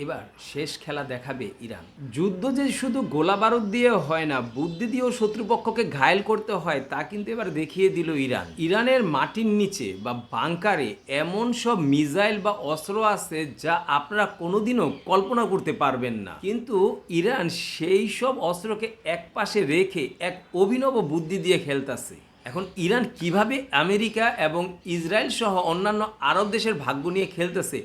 এবার শেষ খেলা দেখাবে ইরান। যুদ্ধ যে শুধু গোলা বারুদ দিয়ে হয় না, বুদ্ধি দিয়েও শত্রুপক্ষকে ঘায়েল করতে হয় তা কিন্তু এবার দেখিয়ে দিল ইরান। ইরানের মাটির নিচে বা বাংকারে এমন সব মিসাইল বা অস্ত্র আছে যা আপনারা কোনোদিনও কল্পনা করতে পারবেন না, কিন্তু ইরান সেই সব অস্ত্রকে এক পাশে রেখে এক অভিনব বুদ্ধি দিয়ে খেলতেছে। এখন ইরান কিভাবে আমেরিকা এবং ইসরায়েল সহ অন্যান্য আরব দেশের ভাগ্য নিয়ে খেলতেছে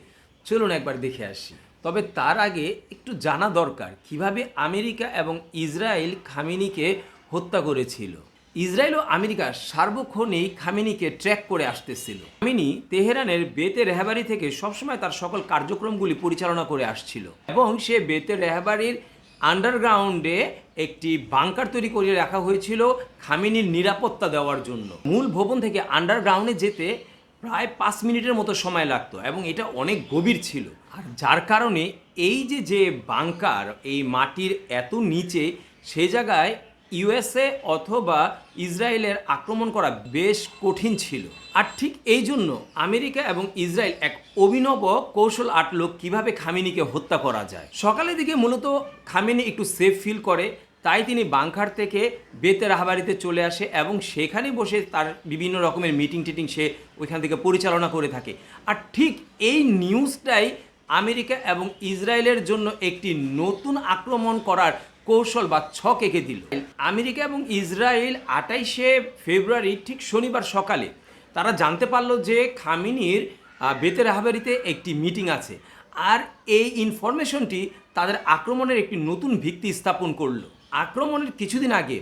চলুন একবার দেখে আসি। তবে তার আগে একটু জানা দরকার কিভাবে আমেরিকা এবং ইসরায়েল খামেনিকে হত্যা করেছিল। ইসরায়েল ও আমেরিকা সার্বক্ষণিক খামেনিকে ট্র্যাক করে আসতেছিল। খামেনি তেহরানের বেতে রেহাবারি থেকে সবসময় তার সকল কার্যক্রমগুলি পরিচালনা করে আসছিল এবং সে বেতে রেহাবারির আন্ডারগ্রাউন্ডে একটি বাংকার তৈরি করে রাখা হয়েছিল খামেনির নিরাপত্তা দেওয়ার জন্য। মূল ভবন থেকে আন্ডারগ্রাউন্ডে যেতে প্রায় 5 মিনিটের মতো সময় লাগতো এবং এটা অনেক গভীর ছিল। আর যার কারণে এই যে বাংকার এই মাটির এত নিচে, সেই জায়গায় ইউএসএ অথবা ইসরায়েলের আক্রমণ করা বেশ কঠিন ছিল। আর ঠিক এই জন্য আমেরিকা এবং ইসরায়েল এক অভিনব কৌশল আটলো কিভাবে খামেনিকে হত্যা করা যায়। সকালের দিকে মূলত খামেনি একটু সেফ ফিল করে, তাই তিনি বাংকার থেকে বেতে রাহাবারিতে চলে আসে এবং সেখানে বসে তার বিভিন্ন রকমের মিটিং টিটিং সে ওইখান থেকে পরিচালনা করে থাকে। আর ঠিক এই নিউজটাই আমেরিকা এবং ইসরায়েলের জন্য একটি নতুন আক্রমণ করার কৌশল বা ছক এঁকে দিল। আমেরিকা এবং ইসরায়েল 28শে ফেব্রুয়ারি ঠিক শনিবার সকালে তারা জানতে পারলো যে খামেনির বেতে রাহাবারিতে একটি মিটিং আছে। আর এই ইনফরমেশনটি তাদের আক্রমণের একটি নতুন ভিত্তি স্থাপন করলো। আক্রমণের কিছুদিন আগে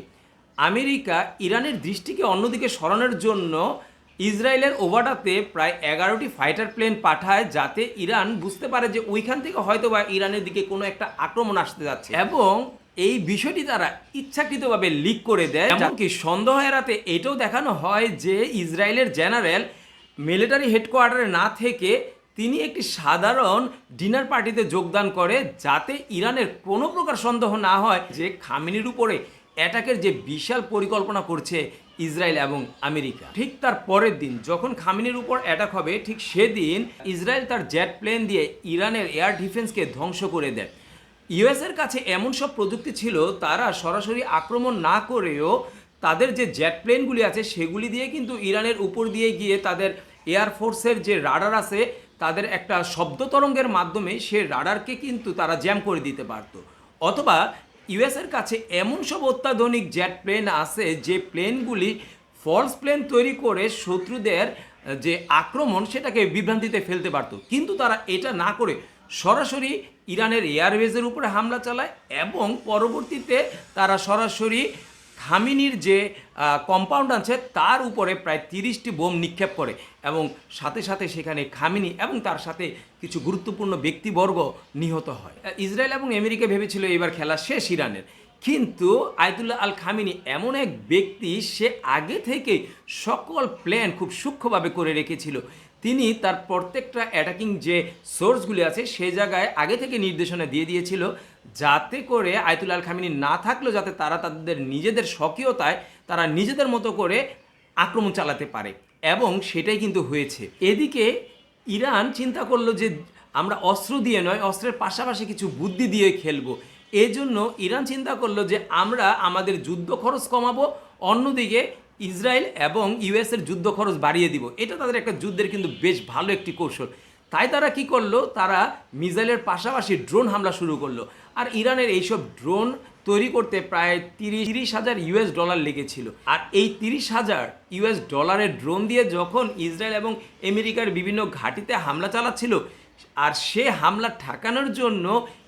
আমেরিকা ইরানের দৃষ্টিকে অন্যদিকে সরানোর জন্য ইসরায়েলের ওভারটাতে প্রায় 11টি ফাইটার প্লেন পাঠায়, যাতে ইরান বুঝতে পারে যে ওইখান থেকে হয়তো বা ইরানের দিকে কোনো একটা আক্রমণ আসতে যাচ্ছে, এবং এই বিষয়টি তারা ইচ্ছাকৃতভাবে লিক করে দেয়। এমনকি সন্দেহ এড়াতে এটাও দেখানো হয় যে ইসরায়েলের জেনারেল মিলিটারি হেডকোয়ার্টারে না থেকে তিনি একটি সাধারণ ডিনার পার্টিতে যোগদান করে, যাতে ইরানের কোনো প্রকার সন্দেহ না হয় যে খামেনির উপরে অ্যাটাকের যে বিশাল পরিকল্পনা করছে ইসরায়েল এবং আমেরিকা। ঠিক তার পরের দিন যখন খামেনির উপর অ্যাটাক হবে, ঠিক সেদিন ইসরায়েল তার জেট প্লেন দিয়ে ইরানের এয়ার ডিফেন্সকে ধ্বংস করে দেয়। ইউএসের কাছে এমন সব প্রযুক্তি ছিল, তারা সরাসরি আক্রমণ না করেও তাদের যে জেট প্লেনগুলি আছে সেগুলি দিয়ে কিন্তু ইরানের উপর দিয়ে গিয়ে তাদের এয়ারফোর্সের যে রাডার আছে তাদের একটা শব্দ তরঙ্গের মাধ্যমে সে রাডারকে কিন্তু তারা জ্যাম করে দিতে পারত। অথবা ইউএসের কাছে এমন সব অত্যাধুনিক জেট প্লেন আছে যে প্লেনগুলি ফলস প্লেন তৈরি করে শত্রুদের যে আক্রমণ সেটাকে বিভ্রান্তিতে ফেলতে পারত, কিন্তু তারা এটা না করে সরাসরি ইরানের এয়ারবেজের উপরে হামলা চালায় এবং পরবর্তীতে তারা সরাসরি খামেনির যে কম্পাউন্ড আছে তার উপরে প্রায় 30টি বোম নিক্ষেপ করে এবং সাথে সাথে সেখানে খামেনি এবং তার সাথে কিছু গুরুত্বপূর্ণ ব্যক্তিবর্গ নিহত হয়। ইসরায়েল এবং আমেরিকা ভেবেছিল এবার খেলা শেষ ইরানের, কিন্তু আয়াতুল্লাহ আল খামেনি এমন এক ব্যক্তি, সে আগে থেকে সকল প্ল্যান খুব সূক্ষ্মভাবে করে রেখেছিল। তিনি তার প্রত্যেকটা অ্যাটাকিং যে সোর্সগুলি আছে সেই জায়গায় আগে থেকে নির্দেশনা দিয়ে দিয়েছিল, যাতে করে আয়াতুল্লাহ আল খামেনি না থাকলেও যাতে তারা তাদের নিজেদের স্বকীয়তায় তারা নিজেদের মতো করে আক্রমণ চালাতে পারে, এবং সেটাই কিন্তু হয়েছে। এদিকে ইরান চিন্তা করলো যে আমরা অস্ত্র দিয়ে নয়, অস্ত্রের পাশাপাশি কিছু বুদ্ধি দিয়ে খেলবো। এজন্য ইরান চিন্তা করলো যে আমরা আমাদের যুদ্ধ খরচ কমাবো, অন্যদিকে ইসরায়েল এবং ইউএসের যুদ্ধ খরচ বাড়িয়ে দিব। এটা তাদের একটা যুদ্ধের কিন্তু বেশ ভালো একটি কৌশল। তাই তারা কি করলো, তারা মিসাইলের পাশাপাশি ড্রোন হামলা শুরু করলো। আর ইরানের এইসব ড্রোন তৈরি করতে প্রায় 30,000 ইউএস ডলার লেগেছিল। আর এই 30,000 ইউএস ডলারের ড্রোন দিয়ে যখন ইসরায়েল এবং আমেরিকার বিভিন্ন ঘাঁটিতে হামলা চালাচ্ছিল, আর সে হামলা ঠেকানোর জন্য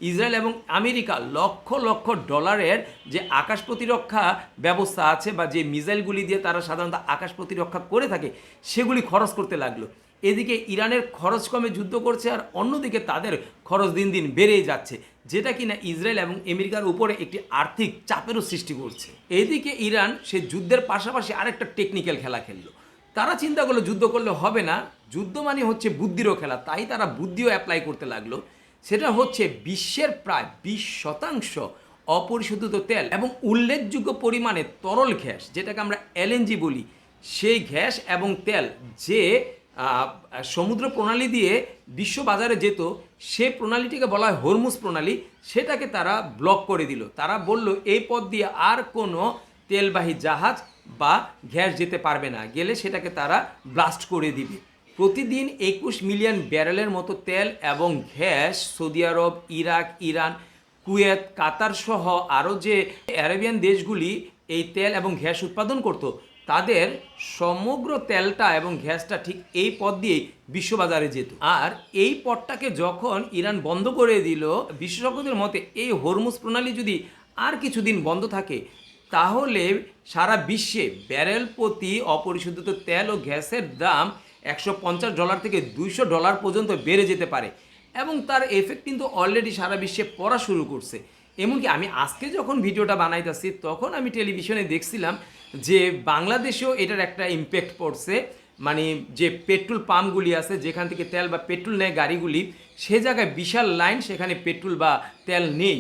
ইসরায়েল এবং আমেরিকা লক্ষ লক্ষ ডলারের যে আকাশ প্রতিরক্ষা ব্যবস্থা আছে বা যে মিসাইলগুলি দিয়ে তারা সাধারণত আকাশ প্রতিরক্ষা করে থাকে সেগুলি খরচ করতে লাগলো। এদিকে ইরানের খরচ কমে যুদ্ধ করছে, আর অন্যদিকে তাদের খরচ দিন দিন বেড়েই যাচ্ছে, যেটা কিনা ইসরায়েল এবং আমেরিকার উপরে একটি আর্থিক চাপেরও সৃষ্টি করছে। এদিকে ইরান সে যুদ্ধের পাশাপাশি আরেকটা টেকনিক্যাল খেলা খেললো। তারা চিন্তা করলো যুদ্ধ করলে হবে না, যুদ্ধ মানে হচ্ছে বুদ্ধিরও খেলা, তাই তারা বুদ্ধিও অ্যাপ্লাই করতে লাগলো। সেটা হচ্ছে বিশ্বের প্রায় 20% অপরিশোধিত তেল এবং উল্লেখযোগ্য পরিমাণে তরল গ্যাস, যেটাকে আমরা এলএনজি বলি, সেই গ্যাস এবং তেল যে সমুদ্র প্রণালী দিয়ে বিশ্ব বাজারে যেত, সে প্রণালীটিকে বলা হয় হরমুজ প্রণালী, সেটাকে তারা ব্লক করে দিল। তারা বলল এই পথ দিয়ে আর কোনো তেলবাহী জাহাজ বা গ্যাস যেতে পারবে না, গেলে সেটাকে তারা ব্লাস্ট করে দিবে। প্রতিদিন 21 মিলিয়ন ব্যারেলের মতো তেল এবং গ্যাস সৌদি আরব, ইরাক, ইরান, কুয়েত, কাতার সহ আরও যে আরবিয়ান দেশগুলি এই তেল এবং গ্যাস উৎপাদন করত, তাদের সমগ্র তেলটা এবং গ্যাসটা ঠিক এই পথ দিয়েই বিশ্ববাজারে যেত। আর এই পথটাকে যখন ইরান বন্ধ করে দিল, বিশেষজ্ঞদের মতে এই হরমুজ প্রণালী যদি আর কিছুদিন বন্ধ থাকে, তাহলে সারা বিশ্বে ব্যারেল প্রতি অপরিশোধিত তেল ও গ্যাসের দাম $150 থেকে $200 পর্যন্ত বেড়ে যেতে পারে। এবং তার এফেক্ট কিন্তু অলরেডি সারা বিশ্বে পড়া শুরু করছে। এমনকি আমি আজকে যখন ভিডিওটা বানাইতেছি, তখন আমি টেলিভিশনে দেখছিলাম যে বাংলাদেশেও এটার একটা ইম্প্যাক্ট পড়ছে। মানে যে পেট্রোল পাম্পগুলি আছে, যেখান থেকে তেল বা পেট্রোল নেয় গাড়িগুলি, সে জায়গায় বিশাল লাইন, সেখানে পেট্রোল বা তেল নেই।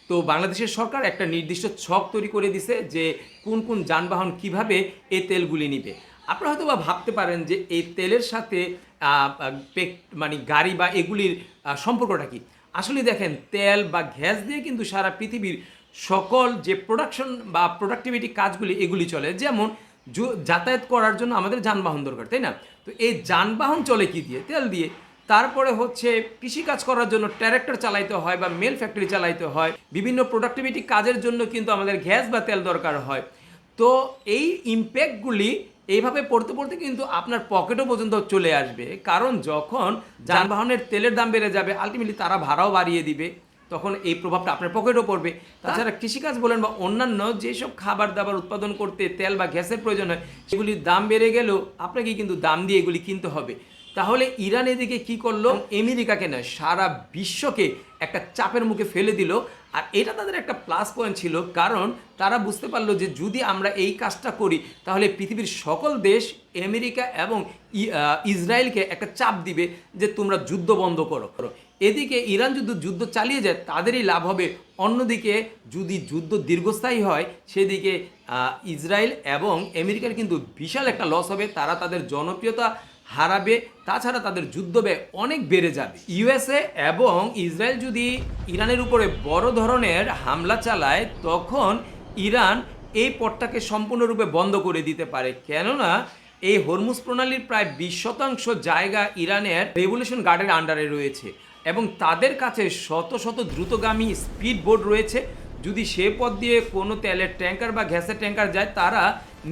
তো বাংলাদেশের সরকার একটা নির্দিষ্ট ছক তৈরি করে দিছে যে কোন কোন যানবাহন কিভাবে এই তেলগুলি নিবে। আপনারা হয়তো বা ভাবতে পারেন যে এই তেলের সাথে মানে গাড়ি বা এগুলির সম্পর্কটা কি। আসলে দেখেন, তেল বা গ্যাস দিয়ে কিন্তু সারা পৃথিবীর সকল যে প্রোডাকশন বা প্রোডাক্টিভিটি কাজগুলি এগুলি চলে। যেমন যাতায়াত করার জন্য আমাদের যানবাহন দরকার, তাই না? তো এই যানবাহন চলে কি দিয়ে? তেল দিয়ে। তারপরে হচ্ছে কৃষিকাজ করার জন্য ট্র্যাক্টর চালাইতে হয় বা মেল ফ্যাক্টরি চালাইতে হয়। বিভিন্ন প্রোডাক্টিভিটি কাজের জন্য কিন্তু আমাদের গ্যাস বা তেল দরকার হয়। তো এই ইম্প্যাক্টগুলি এইভাবে পড়তে পড়তে কিন্তু আপনার পকেটও পর্যন্ত চলে আসবে। কারণ যখন যানবাহনের তেলের দাম বেড়ে যাবে, আলটিমেটলি তারা ভাড়াও বাড়িয়ে দিবে, তখন এই প্রভাবটা আপনার পকেটও পড়বে। তাছাড়া কৃষিকাজ বলেন বা অন্যান্য যেসব খাবার দাবার উৎপাদন করতে তেল বা গ্যাসের প্রয়োজন হয়, সেগুলির দাম বেড়ে গেলেও আপনাকে কিন্তু দাম দিয়ে এগুলি কিনতে হবে। তাহলে ইরান এদিকে কী করলো? আমেরিকাকে নয়, সারা বিশ্বকে একটা চাপের মুখে ফেলে দিল। আর এটা তাদের একটা প্লাস পয়েন্ট ছিল, কারণ তারা বুঝতে পারলো যে যদি আমরা এই কাজটা করি, তাহলে পৃথিবীর সকল দেশ আমেরিকা এবং ইসরায়েলকে একটা চাপ দিবে যে তোমরা যুদ্ধ বন্ধ করো। এদিকে ইরান যদি যুদ্ধ চালিয়ে যায়, তাদেরই লাভ হবে। অন্যদিকে যদি যুদ্ধ দীর্ঘস্থায়ী হয়, সেদিকে ইসরায়েল এবং আমেরিকার কিন্তু বিশাল একটা লস হবে। তারা তাদের জনপ্রিয়তা হারাবে, তাছাড়া তাদের যুদ্ধ ব্যয় অনেক বেড়ে যাবে। ইউএসএ এবং ইসরায়েল যদি ইরানের উপরে বড় ধরনের হামলা চালায়, তখন ইরান এই পথটাকে সম্পূর্ণরূপে বন্ধ করে দিতে পারে। কেননা এই হরমুজ প্রণালীর প্রায় 20% জায়গা ইরানের রেগুলেশন গার্ডের আন্ডারে রয়েছে এবং তাদের কাছে শত শত দ্রুতগামী স্পিড বোট রয়েছে। যদি সে পথ দিয়ে কোনো তেলের ট্যাঙ্কার বা গ্যাসের ট্যাঙ্কার যায়, তারা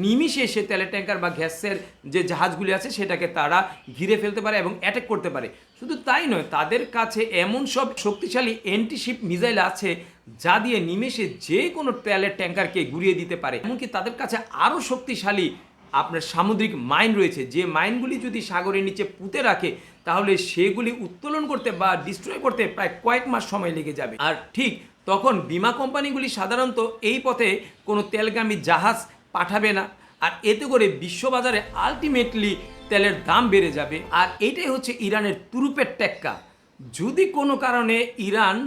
নিমিষে সে তেলের ট্যাঙ্কার বা গ্যাসের যে জাহাজগুলি আছে সেটাকে তারা ঘিরে ফেলতে পারে এবং অ্যাটাক করতে পারে। শুধু তাই নয়, তাদের কাছে এমন সব শক্তিশালী অ্যান্টিশিপ মিসাইল আছে যা দিয়ে নিমেষে যে কোনো তেলের ট্যাঙ্কারকে গুড়িয়ে দিতে পারে। এমনকি তাদের কাছে আরও শক্তিশালী আপনার সামুদ্রিক মাইন রয়েছে, যে মাইনগুলি যদি সাগরের নিচে পুঁতে রাখে, তাহলে সেগুলি উত্তোলন করতে বা ডিস্ট্রয় করতে প্রায় কয়েক মাস সময় লেগে যাবে। আর ঠিক তখন বিমা কোম্পানিগুলি সাধারণত এই পথে কোনো তেলগামী জাহাজ পাঠাবে না। আর এতে করে বিশ্ববাজারে আলটিমেটলি তেলের দাম বেড়ে যাবে। আর এটাই হচ্ছে ইরানের তুরুপের টেক্কা। যদি কোনো কারণে ইরান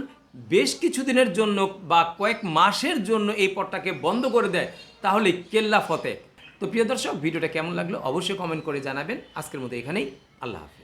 বেশ কিছুদিনের জন্য বা কয়েক মাসের জন্য এই পথটাকে বন্ধ করে দেয়, তাহলে কেল্লা ফতে। তো প্রিয় দর্শক, ভিডিওটা কেমন লাগলো অবশ্যই কমেন্ট করে জানাবেন। আজকের মতো এখানেই, আল্লাহ হাফেজ।